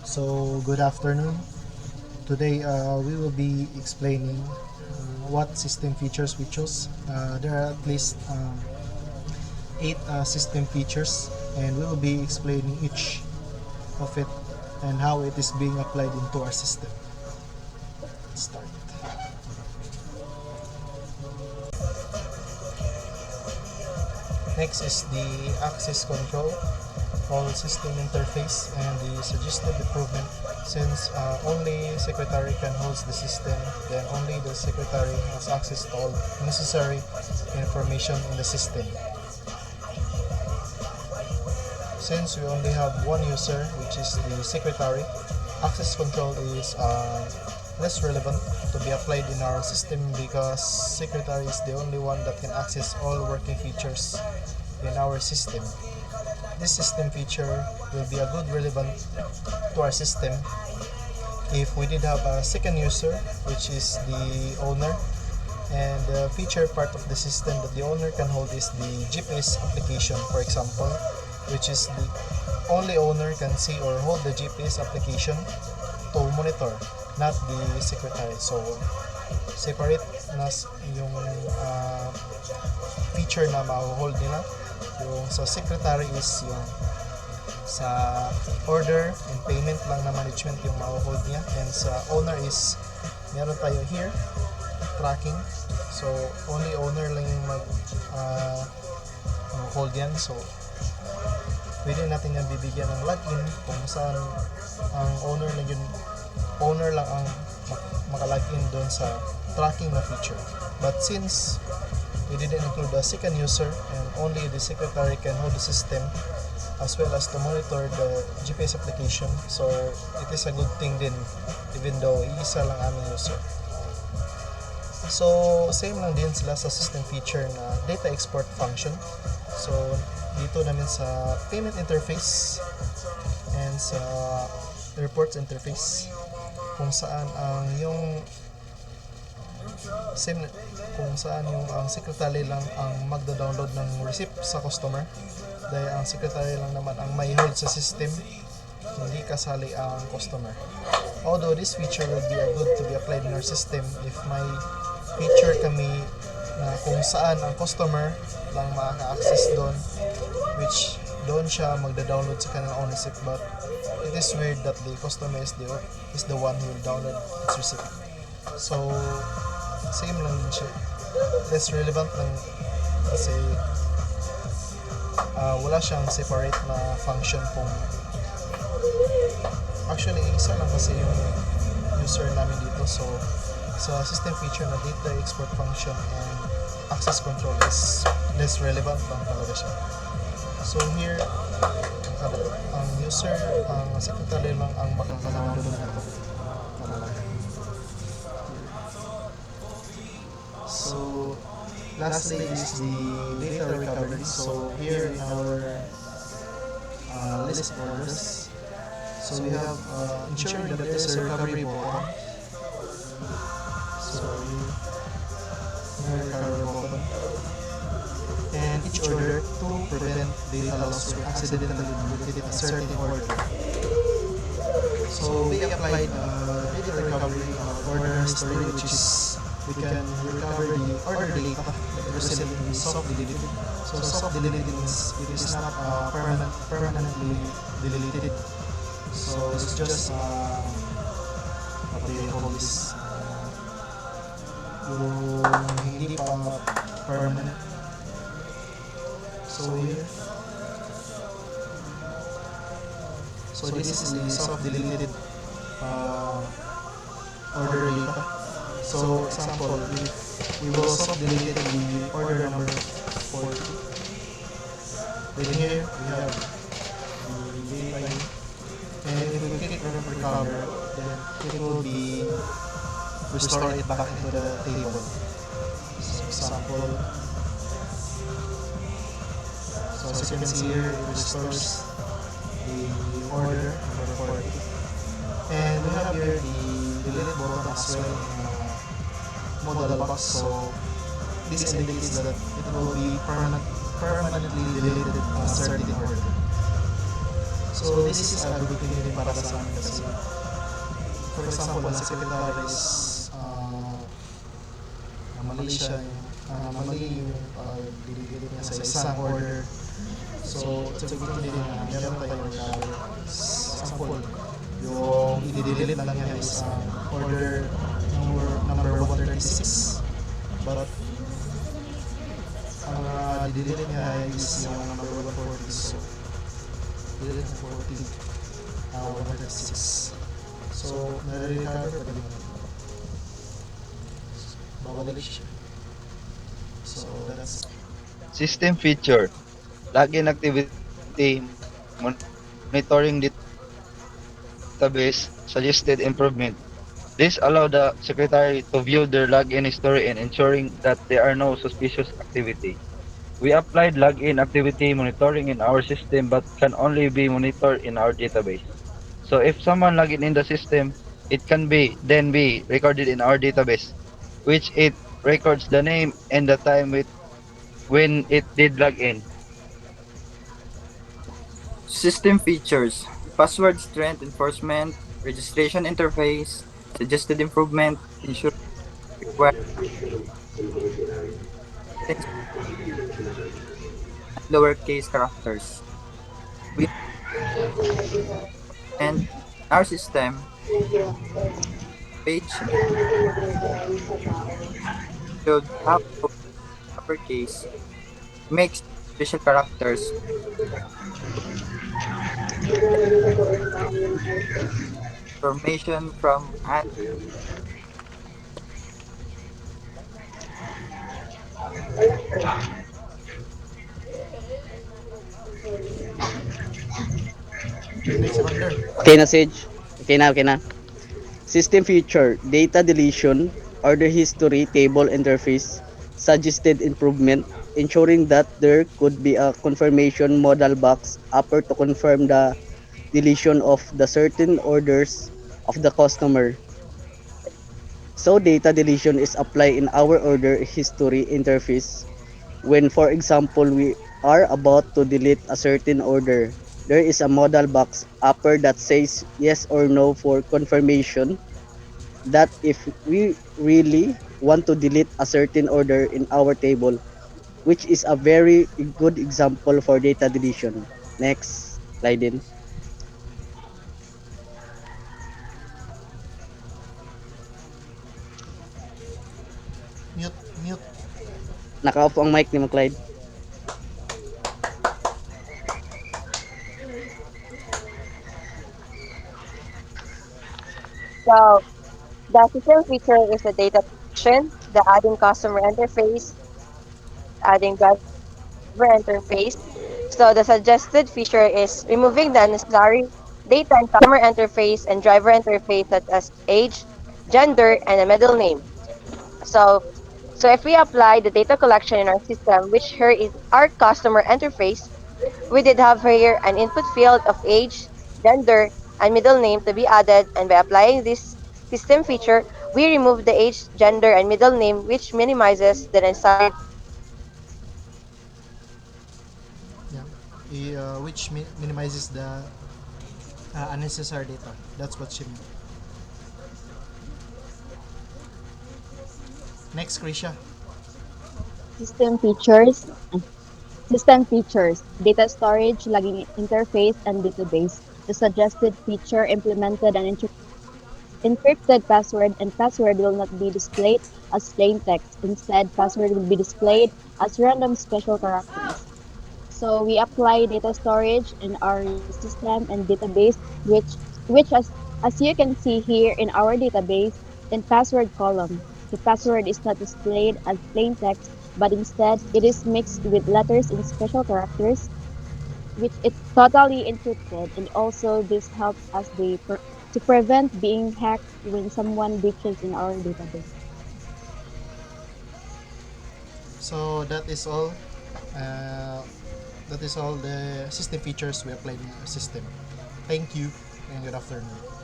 So, good afternoon. Today, we will be explaining what system features we chose. There are at least 8 system features, and we will be explaining each of it and how it is being applied into our system. Let's start. Next is the access control, all system interface, and the suggested improvement. Since only secretary can host the system, then only the secretary has access to all necessary information in the system. Since we only have one user, which is the secretary, access control is less relevant to be applied in our system because secretary is the only one that can access all working features in our system. This system feature will be a good relevant to our system if we did have a second user, which is the owner, and the feature part of the system that the owner can hold is the GPS application, for example, which is the only owner can see or hold the GPS application to monitor, not the secretary. So separate na yung feature na ma-hold nila. Yung sa secretary is yung sa order and payment lang na management yung ma-hold niya, and sa owner is meron tayo here tracking, so only owner lang yung hold yan. So pwede natin yung bibigyan ng login kung saan ang owner lang ang makalogin doon sa tracking na feature. But since we didn't include a second user and only the secretary can hold the system as well as to monitor the GPS application, so it is a good thing din even though iisa lang aming user. So same lang din sila sa system feature na data export function. So dito namin sa payment interface and sa reports interface kung saan ang yung same kung saan yung ang secretary lang ang magda-download ng receipt sa customer, dahil ang secretary lang naman ang may hold sa system, hindi kasali ang customer. Although this feature will be good to be applied in our system if may feature kami na kung saan ang customer lang makaka-access doon, which doon siya magda-download sa kanilang own receipt, but it is weird that the customer is the one who will download its receipt. So same lang din siya, less relevant lang kasi wala siyang separate na function. Kung actually isa lang kasi yung user namin dito, so sa system feature na data export function and access control is less relevant lang talaga siya. So here ang user, ang secretary lang ang makakalaman doon na ito. So lastly is the data recovery. So here in our list of orders, so we have ensuring that there is a recovery button. So recovery button, and each order to prevent data loss or accidentally deleted a certain order. So we applied data recovery order history, which is we can recover the order data that recently soft deleted. So soft deleted means it is not permanently deleted. So it's just what do you call this? Yung hindi pa permanent. So here, so this is the soft deleted order data. So example, if we will soft delete the order number 40, then here we have the data, and if we click recover, then it will be restore it back into the table. So example, so as you can see here, it restores the order number 40, and we have here the delete button as well modal box. So this indicates that it will be permanently deleted a certain order. So this is a good thing din para sa amin kasi for example, ang secretary is Malaysia, mali yung dinidelete niya sa isang order. So, it's a good thing din na meron tayong recover. Example, yung i-delete lang niya is order number 136. But, ang delete niya is yung number 140. So, delete na 14, 136. So, nare-recover pa din naman. Babalik siya. So, that's System feature, login activity, monitoring database, suggested improvement. This allow the secretary to view their login history and ensuring that there are no suspicious activity. We applied login activity monitoring in our system but can only be monitored in our database. So if someone login in the system, it can be recorded in our database, which it records the name and the time when it did log in. System features, password strength enforcement, registration interface, suggested improvement, ensure required text and lowercase characters. We and our system page should have uppercase, makes special characters, information from and next render. Okay na, Sage? Okay na. System feature, data deletion, order history, table interface, suggested improvement, ensuring that there could be a confirmation modal box upper to confirm the deletion of the certain orders of the customer. So data deletion is applied in our order history interface when, for example, we are about to delete a certain order. There is a modal box upper that says yes or no for confirmation that if we really want to delete a certain order in our table, which is a very good example for data deletion. Next, Lydin. Mute. Naka-off ang mic ni mo, Clyde. So the system feature is the data collection, the adding customer interface, adding driver interface. So the suggested feature is removing the unnecessary data in customer interface and driver interface such as age, gender, and a middle name. So so if we apply the data collection in our system, which here is our customer interface, we did have here an input field of age, gender, and middle name to be added, and by applying this system feature, we remove the age, gender, and middle name, which minimizes the necessary. Yeah. Which minimizes the unnecessary data. That's what she meant. Next, Krisha. System features, System features, data storage, logging interface, and database. The suggested feature implemented an encrypted password, and password will not be displayed as plain text. Instead, password will be displayed as random special characters. So we apply data storage in our system and database, which as you can see here in our database, in password column, the password is not displayed as plain text, but instead it is mixed with letters and special characters, which is totally encrypted. And also this helps us to prevent being hacked when someone breaches in our database. So that is all. Uh, that is all the system features we applied in our system. Thank you and good afternoon.